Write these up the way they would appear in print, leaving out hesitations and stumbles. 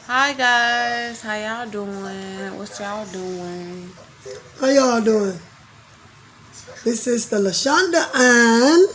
Hi guys, how y'all doing? What y'all doing? How y'all doing? This is the LaShonda and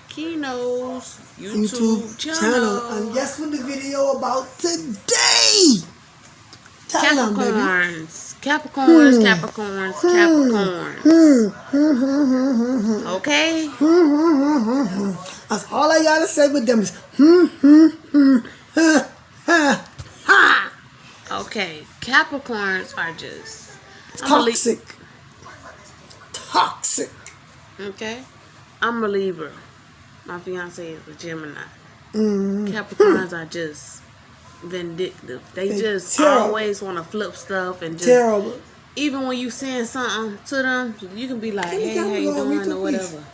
Keynotes YouTube YouTube channel. channel. And guess what the video about today? Tell them, baby. Capricorns, Capricorns, Capricorns. Okay? That's all I gotta say with them is Okay, Capricorns are just toxic. Toxic. Okay? I'm a Libra. My fiance is a Gemini. Capricorns are just vindictive. They just terrible. always want to flip stuff and just Terrible. even when you saying something to them, you can be like, Can you hey, tell how me you about doing Rita, or please? whatever.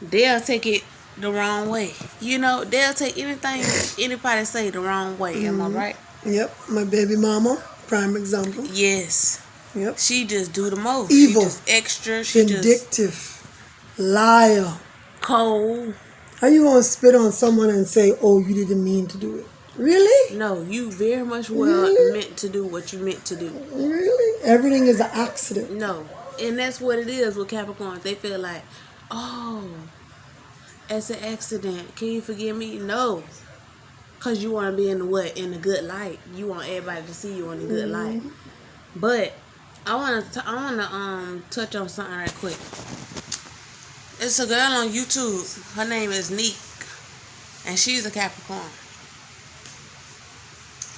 They'll take it the wrong way. You know, they'll take anything anybody say the wrong way. Am I right? Yep, my baby mama, prime example. Yes. Yep. She just do the most. Evil. She just extra. She Vindictive. just Liar. cold. How you gonna spit on someone and say, oh, you didn't mean to do it? Really? No, you very much well meant to do what you meant to do. Really? Everything is an accident. No. And that's what it is with Capricorns. They feel like, oh, it's an accident. Can you forgive me? No. Because you want to be in the what? In the good light. You want everybody to see you in the good light. But I want to touch on something right quick. It's a girl on YouTube. Her name is Neek. And she's a Capricorn.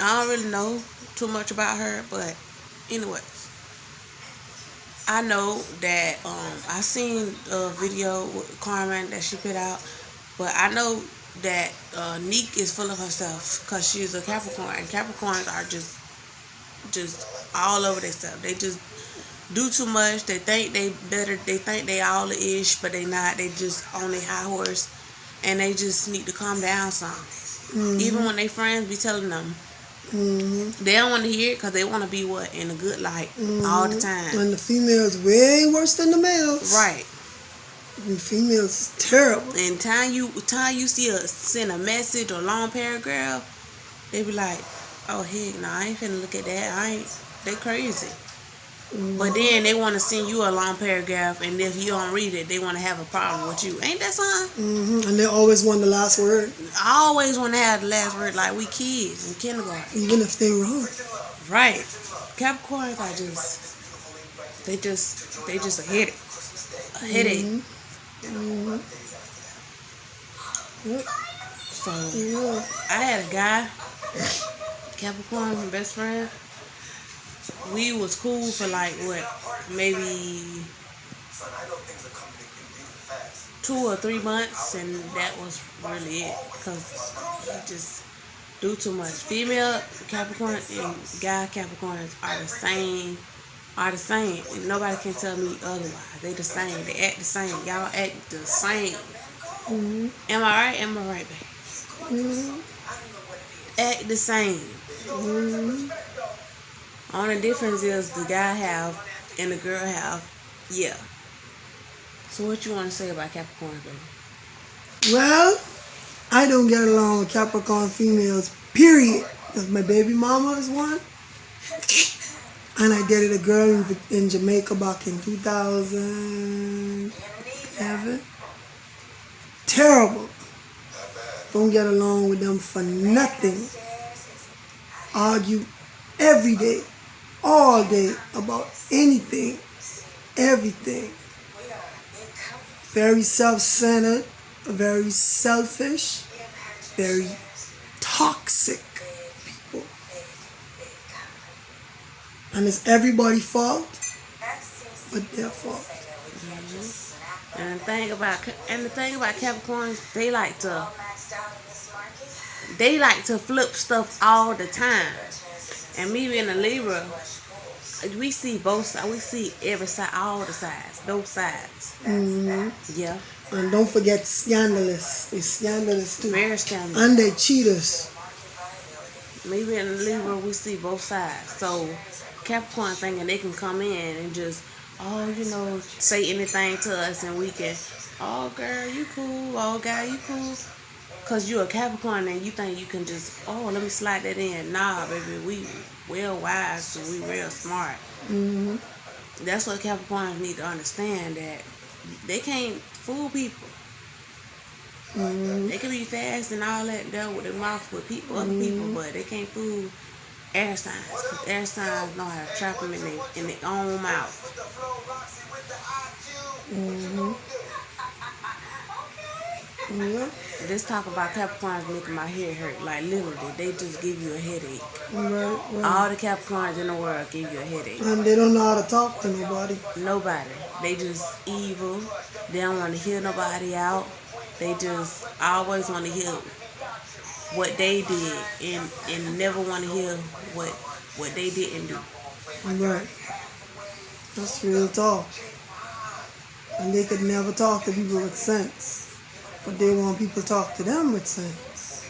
I don't really know too much about her, but anyways, I know that I seen a video with Carmen that she put out, but I know that Neek is full of herself because she's a Capricorn, and Capricorns are just all over themselves. They just do too much. They think they better. They think they all ish, but they not. They just on their high horse, and they just need to calm down some. Even when they friends be telling them. They don't want to hear it because they want to be what in a good light all the time. And the females way worse than the males. Right. And the females is terrible. And time you send a message or long paragraph, they be like, oh heck no, I ain't finna look at that. They crazy. But then they want to send you a long paragraph, and if you don't read it, they want to have a problem with you. Ain't that something? And they always want the last word. I always want to have the last word, like we kids in kindergarten. Even if they're wrong. Right. Capricorns are they just a headache. A headache. Yep. So Yeah. I had a guy, Capricorn, my best friend. We was cool for like what, maybe 2 or 3 months, and that was really it. Cause he just do too much. Female Capricorn and guy Capricorns are the same. And nobody can tell me otherwise. They the same. They act the same. Y'all act the same. Am I right? Am I right, babe? Act the same. Only difference is the guy have and the girl have. Yeah. So what you want to say about Capricorn, baby? Well, I don't get along with Capricorn females, period. Because my baby mama is one. And I dated a girl in Jamaica back in 2011. Terrible. Don't get along with them for nothing. Argue every day, all day, about anything, everything. Very self-centered, very selfish, very toxic people. And it's everybody's fault, but their fault. And the thing about Capricorns, they like to flip stuff all the time. And me being a Libra, we see both sides. We see every side, all the sides, both sides. Yeah. And don't forget scandalous. They're scandalous too. Very scandalous. And they cheaters. Me being a Libra, we see both sides. So Capricorn thinking they can come in and just, say anything to us, and we can, oh girl, you cool, oh guy, you cool. cause you a Capricorn and you think you can just, oh, let me slide that in. Nah, baby, we well wise and we real smart. Mm-hmm. That's what Capricorns need to understand, that they can't fool people. Mm-hmm. They can be fast and all that there with their mouth with other people, but they can't fool air signs, because air signs know how to trap them in their own mouth. Mm-hmm. Yeah. This talk about Capricorns making my head hurt. Like, literally, they just give you a headache. Right, All right. the Capricorns in the world give you a headache. And they don't know how to talk to nobody. Nobody. They just evil. They don't want to hear nobody out. They just always want to hear what they did and never want to hear what they didn't do. Right. That's real talk. And they could never talk to people with sense. But they want people to talk to them with sense.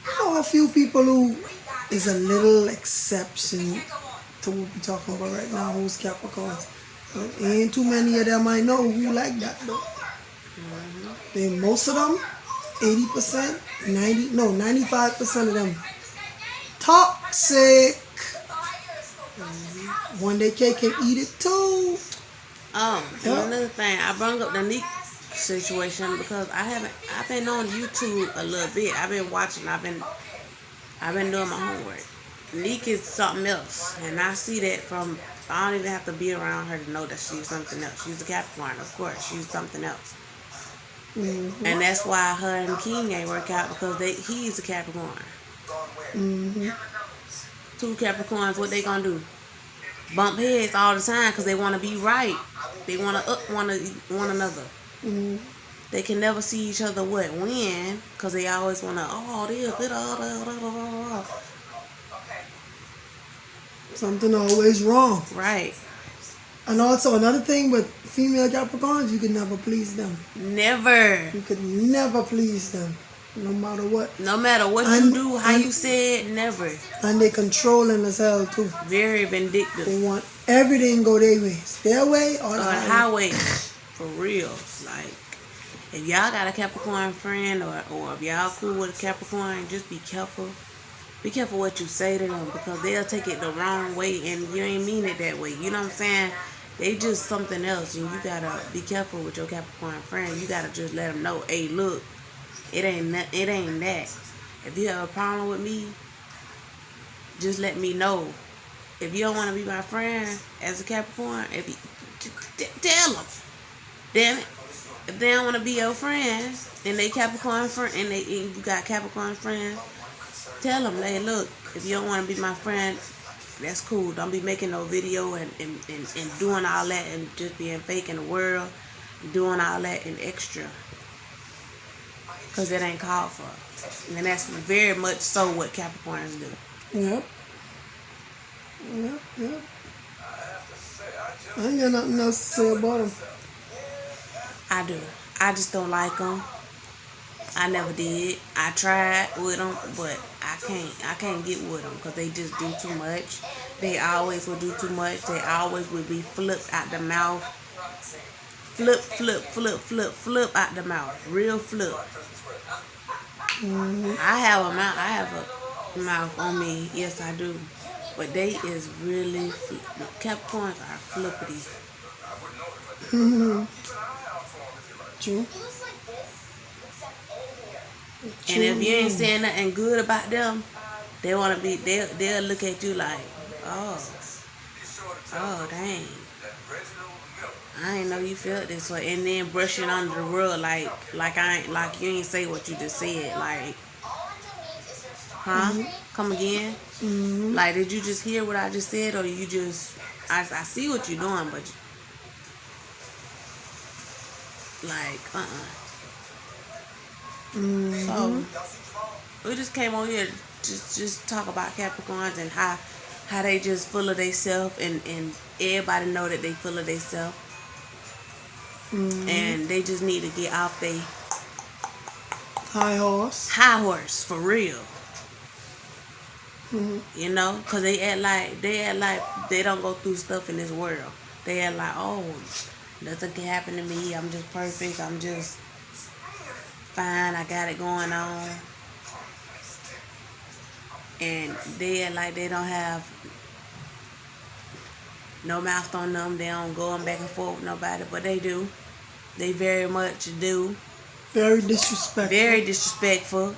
I know a few people who is a little exception to what we're talking about right now, who's Capricorns. But ain't too many of them I know who like that though. They, most of them, 80%, 95% of them toxic. One day cake can eat it too. And another thing, I brought up the Nick situation because I've been on YouTube a little bit. I've been watching, I've been doing my homework. Nick is something else, and I see that from, I don't even have to be around her to know that she's something else. She's a Capricorn, of course, she's something else. Mm-hmm. And that's why her and King ain't work out, because he's a Capricorn. Mm-hmm. Two Capricorns, what they gonna do? Bump heads all the time because they want to be right. They want to up one another. Mm-hmm. They can never see each other win, because they always want to, oh, this. Something always wrong. Right. And also another thing with female Capricorns, you can never please them. Never. You could never please them, no matter what. No matter what you do, how you say it, never. And they controlling as hell too. Very vindictive. They want everything go their way. Their way or the highway. For real. Like, if y'all got a Capricorn friend or if y'all cool with a Capricorn, just be careful. Be careful what you say to them, because they'll take it the wrong way and you ain't mean it that way. You know what I'm saying? They just something else, and you gotta be careful with your Capricorn friend. You gotta just let them know, hey, look, it ain't that. If you have a problem with me, just let me know. If you don't want to be my friend as a Capricorn, tell them. Damn it. If they don't want to be your friend, and they Capricorn friend, and you got Capricorn friends, tell them, hey, look, if you don't want to be my friend, that's cool. Don't be making no video and doing all that and just being fake in the world, and doing all that and extra, because it ain't called for. And that's very much so what Capricorns do. Yep. I ain't got nothing else to say about them. I do. I just don't like them. I never did. I tried with them, but I can't get with them because they just do too much. They always will do too much. They always will be flipped out the mouth. Flip out the mouth. Real flip. Mm-hmm. I have a mouth on me. Yes, I do. But they is really Capricorns are flippity. Mm-hmm. True. And if you ain't saying nothing good about them, they'll look at you like, oh dang, I ain't know you felt this way, and then brush it under the rug like you ain't say what you just said, like, huh? Mm-hmm. Come again? Mm-hmm. Like, did you just hear what I just said, or you just I see what you're doing, but like Mm-hmm. So we just came on here to just talk about Capricorns and how they just full of themselves, and everybody know that they full of themselves. Mm-hmm. And they just need to get off their high horse for real. Mm-hmm. You know, because they act like they don't go through stuff in this world. They act like, oh, nothing can happen to me, I'm just perfect, I'm just fine, I got it going on. And they act like they don't have no mouth on them. They don't go back and forth with nobody, but they do. They very much do. Very disrespectful. Very disrespectful.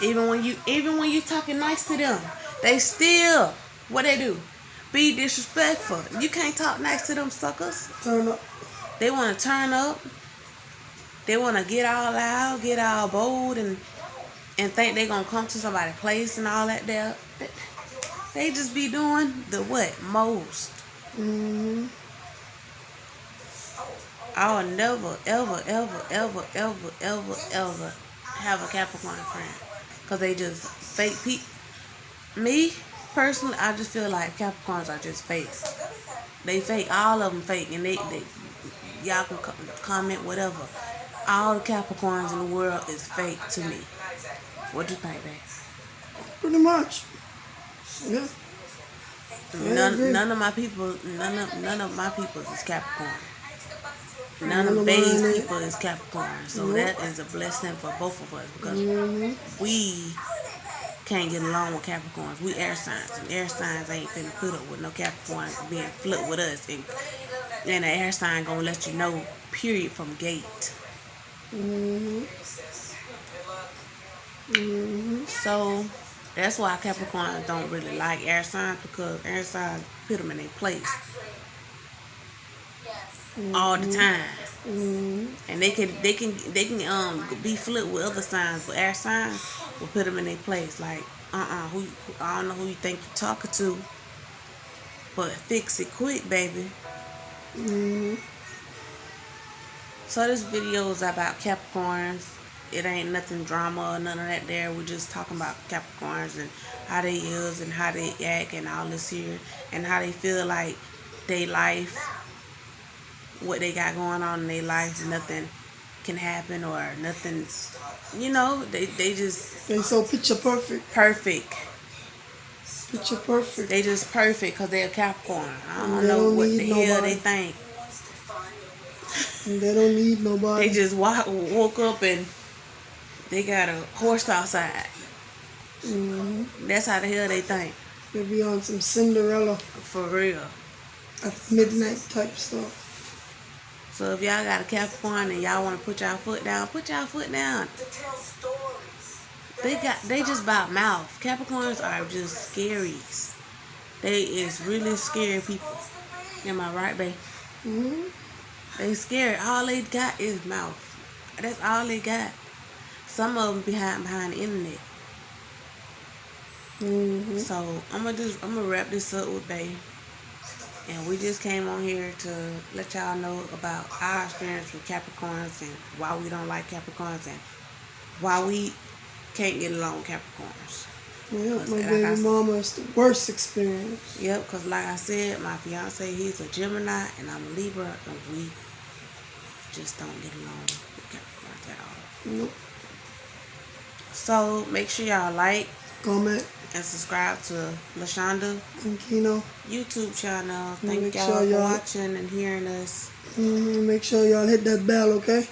Even when you talking nice to them, they still what they do? Be disrespectful. You can't talk nice to them suckers. Turn up. They want to turn up. They want to get all loud, get all bold, and think they gonna come to somebody's place and all that. There, they just be doing the what most. I will never, ever, ever, ever, ever, ever, ever have a Capricorn friend, cause they just fake people. Me personally, I just feel like Capricorns are just fake. They fake. All of them fake, and they y'all can comment whatever. All the Capricorns in the world is fake to me. What do you think, babe? Pretty much. Yeah. None of my people is Capricorn. None of Bay's people is Capricorn. So that is a blessing for both of us, because we can't get along with Capricorns. We air signs, and air signs ain't finna put up with no Capricorn being flipped with us. And the air sign gonna let you know, period, from gate. So that's why Capricorns don't really like air signs, because air signs put them in their place all the time, and they can be flipped with other signs, but air signs will put them in their place. Like who I don't know who you think you're talking to, but fix it quick, baby. So this video is about Capricorns. It ain't nothing drama or none of that there. We're just talking about Capricorns and how they is and how they act and all this here, and how they feel like they life, what they got going on in their life, nothing can happen or nothing, they just... They so picture perfect. Perfect. Picture perfect. They just perfect because they're Capricorn. I don't know what the hell they think. And they don't need nobody. They just woke up and they got a horse outside. That's how the hell they think. They be on some Cinderella. For real. At midnight type stuff. So if y'all got a Capricorn and y'all want to put y'all foot down, put y'all foot down. They just about mouth. Capricorns are just scaries. They is really scary people. Am I right, babe? They scary. All they got is mouth. That's all they got. Some of them behind the internet. So I'm gonna wrap this up with babe. And we just came on here to let y'all know about our experience with Capricorns and why we don't like Capricorns and why we can't get along with Capricorns. Yep, my baby mama is the worst experience. Yep, because like I said, my fiance, he's a Gemini and I'm a Libra, and we just don't get along with Capricorns at all. Nope. So make sure y'all like, comment, and subscribe to LaShonda and Kino YouTube channel. Thank y'all for watching and hearing us. Make sure y'all hit that bell, okay?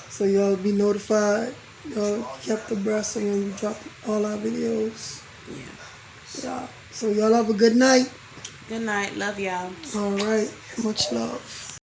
So y'all be notified. Y'all kept abreast when we drop all our videos. Yeah. So y'all have a good night. Good night. Love y'all. All right. Much love.